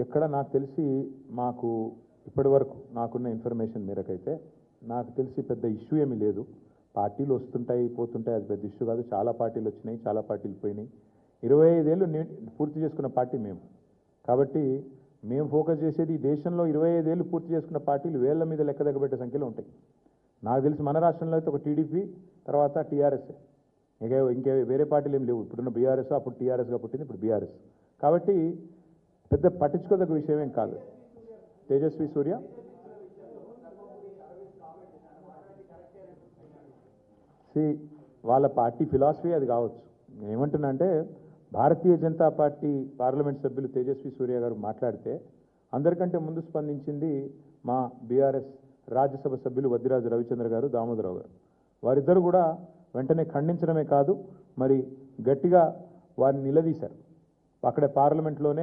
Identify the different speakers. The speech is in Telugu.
Speaker 1: ఎక్కడ నాకు తెలిసి మాకు ఇప్పటివరకు నాకున్న ఇన్ఫర్మేషన్ మేరకైతే నాకు తెలిసి పెద్ద ఇష్యూ ఏమీ లేదు. పార్టీలు వస్తుంటాయి పోతుంటాయి, అది పెద్ద ఇష్యూ కాదు. చాలా పార్టీలు వచ్చినాయి, చాలా పార్టీలు పోయినాయి. 25 ఏళ్ళు పూర్తి చేసుకున్న పార్టీ మేము. కాబట్టి మేము ఫోకస్ చేసేది ఈ దేశంలో 25 ఏళ్ళు పూర్తి చేసుకున్న పార్టీలు వేళ్ల మీద లెక్క దగ్గబెట్టే సంఖ్యలో ఉంటాయి. నాకు తెలిసి మన రాష్ట్రంలో అయితే ఒక టీడీపీ, తర్వాత టీఆర్ఎస్, ఇంకే వేరే పార్టీలు ఏం లేవు. ఇప్పుడున్న బీఆర్ఎస్, అప్పుడు టీఆర్ఎస్గా పుట్టింది, ఇప్పుడు బీఆర్ఎస్. కాబట్టి పెద్ద పట్టించుకోదగ్గ విషయం ఏం కాదు. తేజస్వి సూర్య వాళ్ళ పార్టీ ఫిలాసఫీ అది కావచ్చు. ఏమంటున్నా అంటే భారతీయ జనతా పార్టీ పార్లమెంట్ సభ్యులు తేజస్వి సూర్య గారు మాట్లాడితే అందరికంటే ముందు స్పందించింది మా బీఆర్ఎస్ రాజ్యసభ సభ్యులు వద్దిరాజు రవిచంద్ర గారు, దామోదరరావు గారు. వారిద్దరు కూడా వెంటనే ఖండించడమే కాదు, మరి గట్టిగా వారిని నిలదీశారు. అక్కడే పార్లమెంట్లోనే